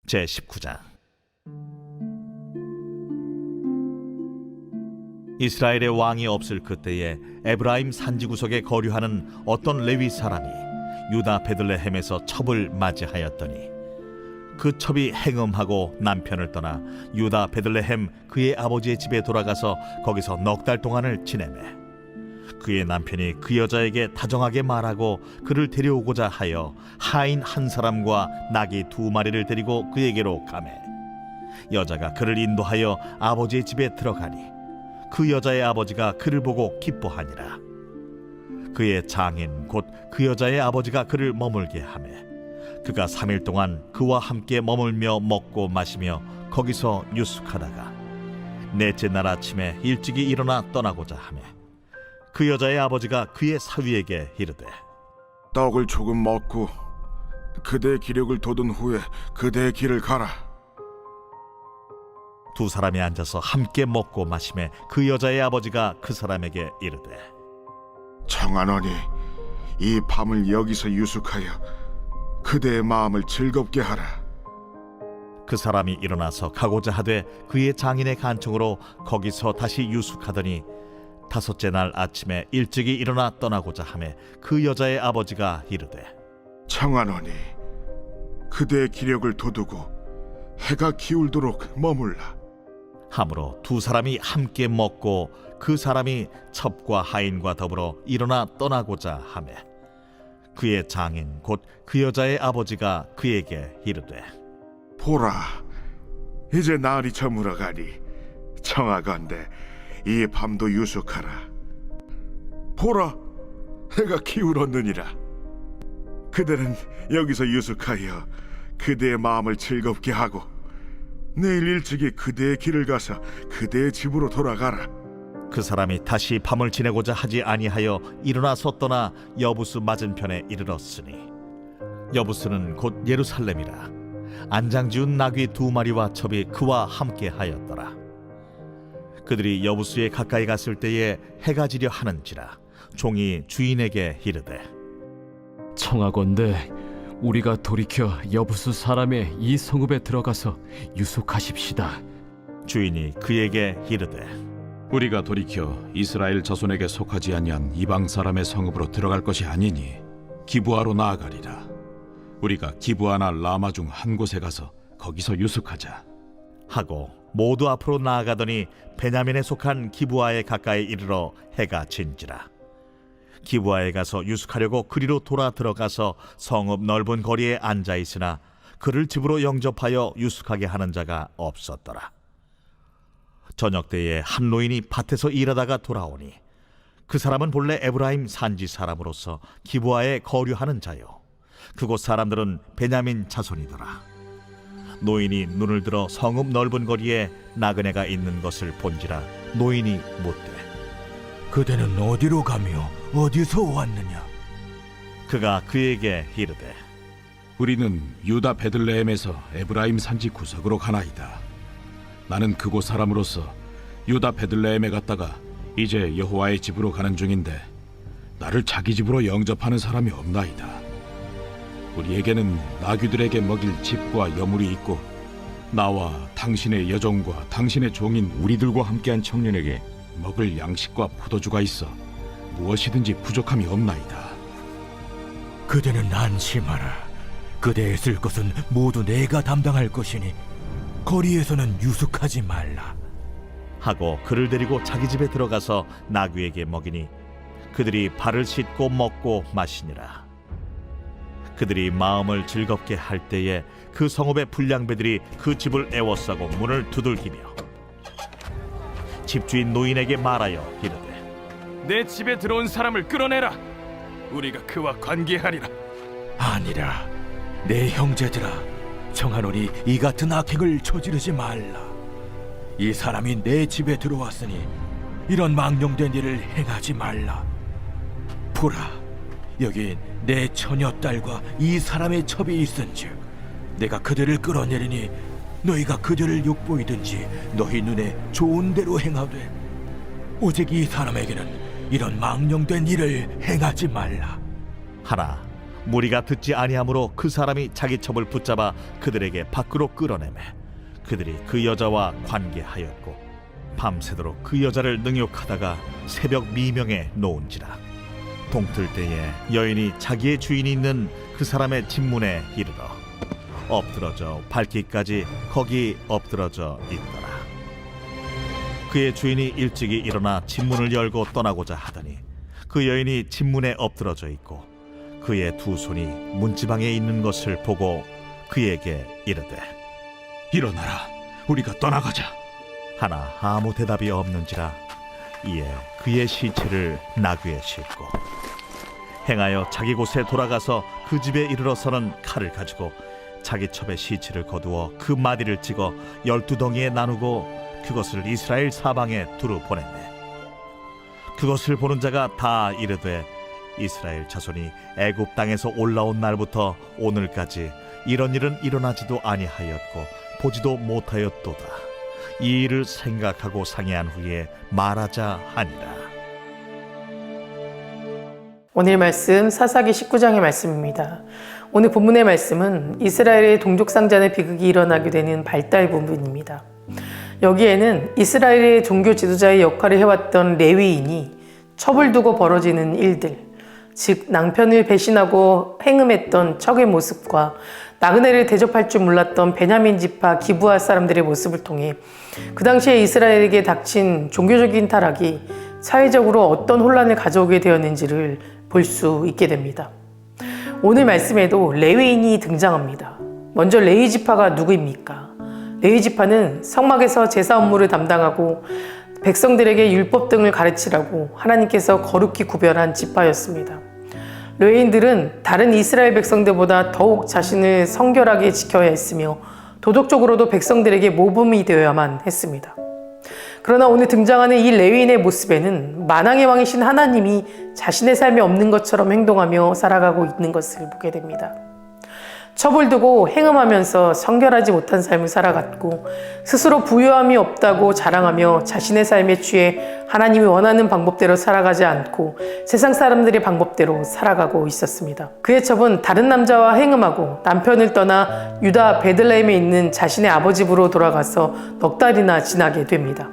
제19장. 이스라엘의 왕이 없을 그때에 에브라임 산지구석에 거류하는 어떤 레위 사람이 유다 베들레헴에서 첩을 맞이하였더니 그 첩이 행음하고 남편을 떠나 유다 베들레헴 그의 아버지의 집에 돌아가서 거기서 넉 달 동안을 지내매 그의 남편이 그 여자에게 다정하게 말하고 그를 데려오고자 하여 하인 한 사람과 나귀 2마리를 데리고 그에게로 가매 여자가 그를 인도하여 아버지의 집에 들어가니 그 여자의 아버지가 그를 보고 기뻐하니라. 그의 장인 곧 그 여자의 아버지가 그를 머물게 하매 그가 3일 동안 그와 함께 머물며 먹고 마시며 거기서 유숙하다가 넷째 날 아침에 일찍이 일어나 떠나고자 하매 그 여자의 아버지가 그의 사위에게 이르되 떡을 조금 먹고 그대의 기력을 돋운 후에 그대의 길을 가라. 두 사람이 앉아서 함께 먹고 마시매 그 여자의 아버지가 그 사람에게 이르되 청하노니 이 밤을 여기서 유숙하여 그대의 마음을 즐겁게 하라. 그 사람이 일어나서 가고자 하되 그의 장인의 간청으로 거기서 다시 유숙하더니 5째 날 아침에 일찍이 일어나 떠나고자 하매 그 여자의 아버지가 이르되 청하노니 그대의 기력을 돋우고 해가 기울도록 머물라. 하므로 두 사람이 함께 먹고 그 사람이 첩과 하인과 더불어 일어나 떠나고자 하매 그의 장인 곧 그 여자의 아버지가 그에게 이르되 보라, 이제 날이 저물어 가니 청하건대 이 밤도 유숙하라. 보라, 해가 기울었느니라. 그대는 여기서 유숙하여 그대의 마음을 즐겁게 하고 내일 일찍이 그대의 길을 가서 그대의 집으로 돌아가라. 그 사람이 다시 밤을 지내고자 하지 아니하여 일어나서 떠나 여부스 맞은편에 이르렀으니 여부스는 곧 예루살렘이라. 안장지운 나귀 2마리와 첩이 그와 함께 하였더라. 그들이 여부스에 가까이 갔을 때에 해가 지려 하는지라 종이 주인에게 이르되 청하건대 우리가 돌이켜 여부수 사람의 이 성읍에 들어가서 유숙하십시다. 주인이 그에게 이르되 우리가 돌이켜 이스라엘 자손에게 속하지 아니한 이방 사람의 성읍으로 들어갈 것이 아니니 기브아로 나아가리라. 우리가 기브아나 라마 중 한 곳에 가서 거기서 유숙하자 하고 모두 앞으로 나아가더니 베냐민에 속한 기브아에 가까이 이르러 해가 진지라. 기브아에 가서 유숙하려고 그리로 돌아 들어가서 성읍 넓은 거리에 앉아 있으나 그를 집으로 영접하여 유숙하게 하는 자가 없었더라. 저녁 때에 한 노인이 밭에서 일하다가 돌아오니 그 사람은 본래 에브라임 산지 사람으로서 기브아에 거류하는 자요 그곳 사람들은 베냐민 자손이더라. 노인이 눈을 들어 성읍 넓은 거리에 나그네가 있는 것을 본지라 노인이 묻되 그대는 어디로 가며 어디서 왔느냐? 그가 그에게 이르되 우리는 유다 베들레헴에서 에브라임 산지 구석으로 가나이다. 나는 그곳 사람으로서 유다 베들레헴에 갔다가 이제 여호와의 집으로 가는 중인데 나를 자기 집으로 영접하는 사람이 없나이다. 우리에게는 나귀들에게 먹일 집과 여물이 있고 나와 당신의 여종과 당신의 종인 우리들과 함께한 청년에게 먹을 양식과 포도주가 있어 무엇이든지 부족함이 없나이다. 그대는 안심하라. 그대의 쓸 것은 모두 내가 담당할 것이니 거리에서는 유숙하지 말라. 하고 그를 데리고 자기 집에 들어가서 나귀에게 먹이니 그들이 발을 씻고 먹고 마시니라. 그들이 마음을 즐겁게 할 때에 그 성읍의 불량배들이 그 집을 애워싸고 문을 두들기며 집주인 노인에게 말하여 이르되 내 집에 들어온 사람을 끌어내라. 우리가 그와 관계하리라. 아니라 내 형제들아, 청하노니 이 같은 악행을 저지르지 말라. 이 사람이 내 집에 들어왔으니 이런 망령된 일을 행하지 말라. 보라, 여기 내 처녀딸과 이 사람의 첩이 있은즉 내가 그들을 끌어내리니 너희가 그들을 욕보이든지 너희 눈에 좋은 대로 행하되 오직 이 사람에게는 이런 망령된 일을 행하지 말라. 하나 무리가 듣지 아니하므로 그 사람이 자기 첩을 붙잡아 그들에게 밖으로 끌어내매 그들이 그 여자와 관계하였고 밤새도록 그 여자를 능욕하다가 새벽 미명에 놓은지라. 동틀 때에 여인이 자기의 주인이 있는 그 사람의 집문에 이르러 엎드러져 밟기까지 거기 엎드러져 있더라. 그의 주인이 일찍이 일어나 집문을 열고 떠나고자 하더니 그 여인이 집문에 엎드러져 있고 그의 두 손이 문지방에 있는 것을 보고 그에게 이르되 일어나라, 우리가 떠나가자. 하나 아무 대답이 없는지라. 이에 그의 시체를 나귀에 싣고 행하여 자기 곳에 돌아가서 그 집에 이르러서는 칼을 가지고 자기 첩의 시체를 거두어 그 마디를 찍어 12덩이에 나누고 그것을 이스라엘 사방에 두루 보냈네. 그것을 보는 자가 다 이르되 이스라엘 자손이 애굽 땅에서 올라온 날부터 오늘까지 이런 일은 일어나지도 아니하였고 보지도 못하였도다. 이 일을 생각하고 상의한 후에 말하자 하니라. 오늘 말씀 사사기 19장의 말씀입니다. 오늘 본문의 말씀은 이스라엘의 동족상잔의 비극이 일어나게 되는 발달 부분입니다. 여기에는 이스라엘의 종교 지도자의 역할을 해왔던 레위인이 첩을 두고 벌어지는 일들, 즉 낭편을 배신하고 행음했던 척의 모습과 나그네를 대접할 줄 몰랐던 베냐민 지파 기브아 사람들의 모습을 통해 그 당시에 이스라엘에게 닥친 종교적인 타락이 사회적으로 어떤 혼란을 가져오게 되었는지를 볼 수 있게 됩니다. 오늘 말씀에도 레위인이 등장합니다. 먼저 레위 지파가 누구입니까? 레위 지파는 성막에서 제사 업무를 담당하고 백성들에게 율법 등을 가르치라고 하나님께서 거룩히 구별한 지파였습니다. 레위인들은 다른 이스라엘 백성들보다 더욱 자신을 성결하게 지켜야 했으며 도덕적으로도 백성들에게 모범이 되어야만 했습니다. 그러나 오늘 등장하는 이 레위인의 모습에는 만왕의 왕이신 하나님이 자신의 삶에 없는 것처럼 행동하며 살아가고 있는 것을 보게 됩니다. 첩을 두고 행음하면서 성결하지 못한 삶을 살아갔고 스스로 부유함이 없다고 자랑하며 자신의 삶에 취해 하나님이 원하는 방법대로 살아가지 않고 세상 사람들의 방법대로 살아가고 있었습니다. 그의 첩은 다른 남자와 행음하고 남편을 떠나 유다 베들레헴에 있는 자신의 아버지 집으로 돌아가서 넉 달이나 지나게 됩니다.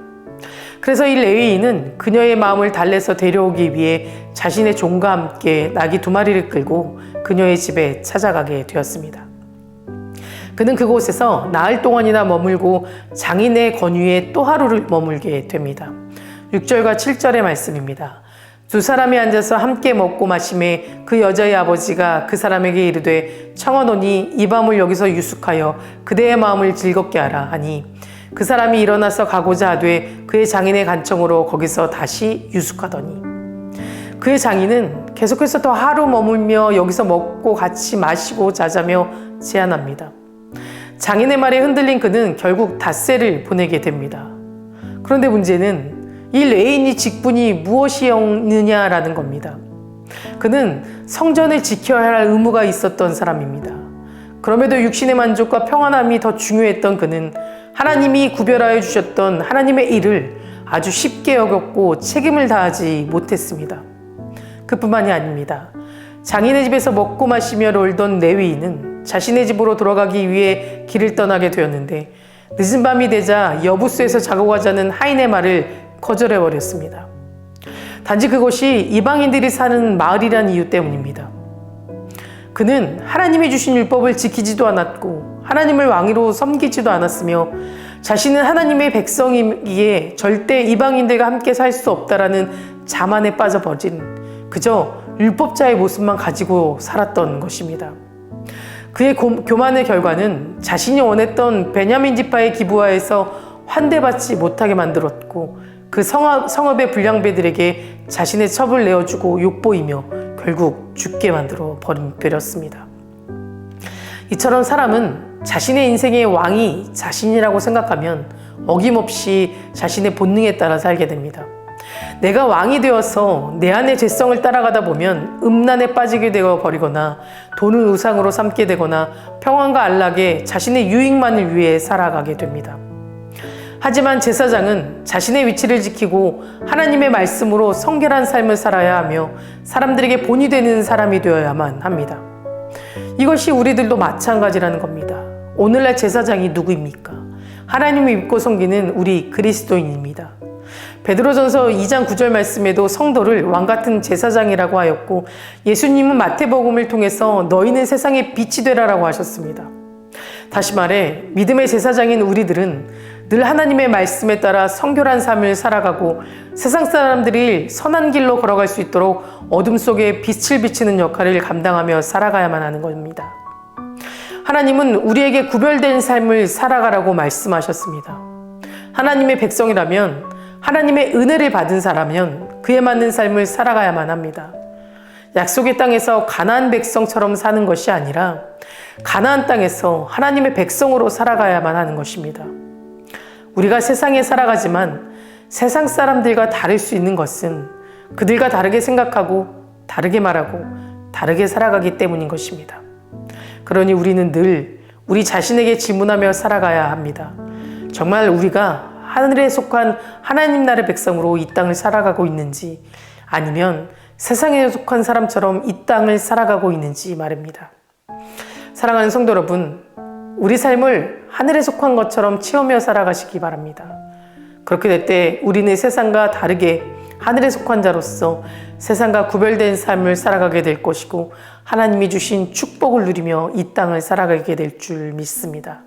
그래서 이 레위인은 그녀의 마음을 달래서 데려오기 위해 자신의 종과 함께 나귀 2마리를 끌고 그녀의 집에 찾아가게 되었습니다. 그는 그곳에서 나흘 동안이나 머물고 장인의 권위에 또 하루를 머물게 됩니다. 6절과 7절의 말씀입니다. 두 사람이 앉아서 함께 먹고 마시매 그 여자의 아버지가 그 사람에게 이르되 청하노니 이 밤을 여기서 유숙하여 그대의 마음을 즐겁게 하라 하니 그 사람이 일어나서 가고자 하되 그의 장인의 간청으로 거기서 다시 유숙하더니 그의 장인은 계속해서 더 하루 머물며 여기서 먹고 같이 마시고 자자며 제안합니다. 장인의 말에 흔들린 그는 결국 닷새를 보내게 됩니다. 그런데 문제는 이 레위인이 직분이 무엇이었느냐라는 겁니다. 그는 성전을 지켜야 할 의무가 있었던 사람입니다. 그럼에도 육신의 만족과 평안함이 더 중요했던 그는 하나님이 구별하여 주셨던 하나님의 일을 아주 쉽게 여겼고 책임을 다하지 못했습니다. 그뿐만이 아닙니다. 장인의 집에서 먹고 마시며 놀던 레위인은 자신의 집으로 돌아가기 위해 길을 떠나게 되었는데 늦은 밤이 되자 여부수에서 자고 가자는 하인의 말을 거절해버렸습니다. 단지 그곳이 이방인들이 사는 마을이란 이유 때문입니다. 그는 하나님이 주신 율법을 지키지도 않았고 하나님을 왕으로 섬기지도 않았으며 자신은 하나님의 백성이기에 절대 이방인들과 함께 살 수 없다라는 자만에 빠져버린 그저 율법자의 모습만 가지고 살았던 것입니다. 그의 교만의 결과는 자신이 원했던 베냐민 지파의 기브아에서 환대받지 못하게 만들었고 그 성읍의 불량배들에게 자신의 첩을 내어주고 욕보이며 결국 죽게 만들어 버렸습니다. 이처럼 사람은 자신의 인생의 왕이 자신이라고 생각하면 어김없이 자신의 본능에 따라 살게 됩니다. 내가 왕이 되어서 내 안의 죄성을 따라가다 보면 음란에 빠지게 되어 버리거나 돈을 우상으로 삼게 되거나 평안과 안락에 자신의 유익만을 위해 살아가게 됩니다. 하지만 제사장은 자신의 위치를 지키고 하나님의 말씀으로 성결한 삶을 살아야 하며 사람들에게 본이 되는 사람이 되어야만 합니다. 이것이 우리들도 마찬가지라는 겁니다. 오늘날 제사장이 누구입니까? 하나님을 믿고 섬기는 우리 그리스도인입니다. 베드로전서 2장 9절 말씀에도 성도를 왕같은 제사장이라고 하였고, 예수님은 마태복음을 통해서 너희는 세상의 빛이 되라라고 하셨습니다. 다시 말해 믿음의 제사장인 우리들은 늘 하나님의 말씀에 따라 성결한 삶을 살아가고 세상 사람들이 선한 길로 걸어갈 수 있도록 어둠 속에 빛을 비치는 역할을 감당하며 살아가야만 하는 겁니다. 하나님은 우리에게 구별된 삶을 살아가라고 말씀하셨습니다. 하나님의 백성이라면, 하나님의 은혜를 받은 사람이면 그에 맞는 삶을 살아가야만 합니다. 약속의 땅에서 가나안 백성처럼 사는 것이 아니라 가나안 땅에서 하나님의 백성으로 살아가야만 하는 것입니다. 우리가 세상에 살아가지만 세상 사람들과 다를 수 있는 것은 그들과 다르게 생각하고 다르게 말하고 다르게 살아가기 때문인 것입니다. 그러니 우리는 늘 우리 자신에게 질문하며 살아가야 합니다. 정말 우리가 하늘에 속한 하나님 나라의 백성으로 이 땅을 살아가고 있는지, 아니면 세상에 속한 사람처럼 이 땅을 살아가고 있는지 말입니다. 사랑하는 성도 여러분, 우리 삶을 하늘에 속한 것처럼 채우며 살아가시기 바랍니다. 그렇게 될 때 우리는 세상과 다르게 하늘에 속한 자로서 세상과 구별된 삶을 살아가게 될 것이고, 하나님이 주신 축복을 누리며 이 땅을 살아가게 될 줄 믿습니다.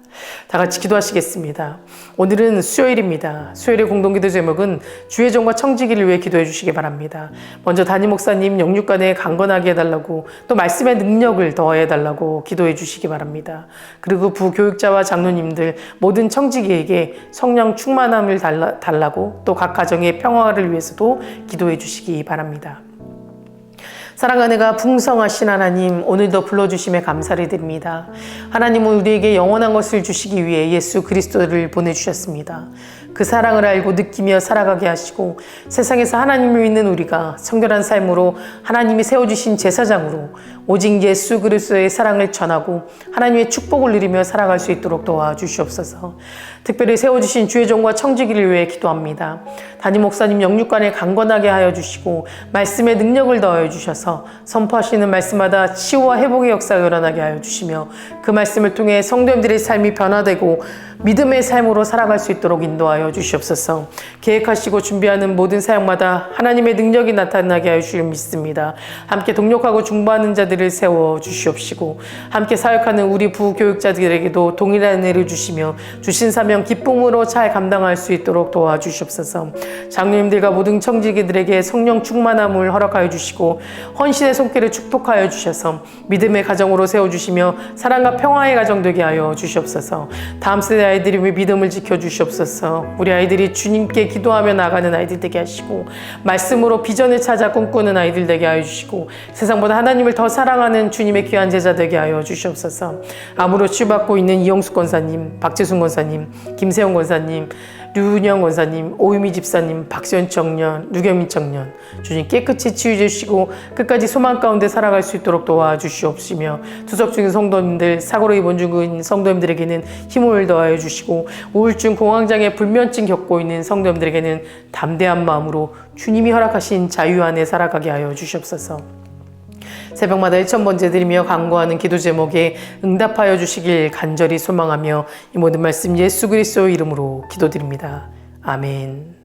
다 같이 기도하시겠습니다. 오늘은 수요일입니다. 수요일의 공동기도 제목은 주의 종과 청지기를 위해 기도해 주시기 바랍니다. 먼저 담임 목사님 영육간에 강건하게 해달라고, 또 말씀의 능력을 더해달라고 기도해 주시기 바랍니다. 그리고 부교육자와 장로님들, 모든 청지기에게 성령 충만함을 달라고, 또 각 가정의 평화를 위해서도 기도해 주시기 바랍니다. 사랑하는 은혜가 풍성하신 하나님, 오늘도 불러주심에 감사를 드립니다. 하나님은 우리에게 영원한 것을 주시기 위해 예수 그리스도를 보내주셨습니다. 그 사랑을 알고 느끼며 살아가게 하시고, 세상에서 하나님을 믿는 우리가 성결한 삶으로 하나님이 세워주신 제사장으로 오직 예수 그리스도의 사랑을 전하고 하나님의 축복을 누리며 살아갈 수 있도록 도와주시옵소서. 특별히 세워주신 주의 종과 청지기를 위해 기도합니다. 담임 목사님 영육간에 강건하게 하여 주시고 말씀의 능력을 더하여 주셔서 선포하시는 말씀마다 치유와 회복의 역사가 일어나게 하여 주시며, 그 말씀을 통해 성도님들의 삶이 변화되고 믿음의 삶으로 살아갈 수 있도록 인도하여 주시옵소서. 계획하시고 준비하는 모든 사역마다 하나님의 능력이 나타나게 하여 주시옵 믿습니다. 함께 동력하고 중보하는 자들을 세워 주시옵시고, 함께 사역하는 우리 부교육자들에게도 동일한 은혜를 주시며 주신 사명 기쁨으로 잘 감당할 수 있도록 도와주시옵소서. 장로님들과 모든 청지기들에게 성령 충만함을 허락하여 주시고 헌신의 손길을 축복하여 주셔서 믿음의 가정으로 세워주시며 사랑과 평화의 가정 되게 하여 주시옵소서. 다음 세대 아이들이 믿음을 지켜주시옵소서. 우리 아이들이 주님께 기도하며 나가는 아이들 되게 하시고, 말씀으로 비전을 찾아 꿈꾸는 아이들 되게 하여 주시고, 세상보다 하나님을 더 사랑하는 주님의 귀한 제자 되게 하여 주시옵소서. 암으로 치유받고 있는 이영숙 권사님, 박재순 권사님, 김세영 권사님, 류은영 권사님, 오유미 집사님, 박시현 청년, 류경민 청년, 주님 깨끗이 치유해 주시고 끝까지 소망 가운데 살아갈 수 있도록 도와주시옵시며, 투석 중인 성도님들, 사고로 입원 중인 성도님들에게는 힘을 더하여 주시고, 우울증, 공황장애, 불면증 겪고 있는 성도님들에게는 담대한 마음으로 주님이 허락하신 자유 안에 살아가게 하여 주시옵소서. 새벽마다 1000번째 드리며 간구하는 기도 제목에 응답하여 주시길 간절히 소망하며 이 모든 말씀 예수 그리스도의 이름으로 기도드립니다. 아멘.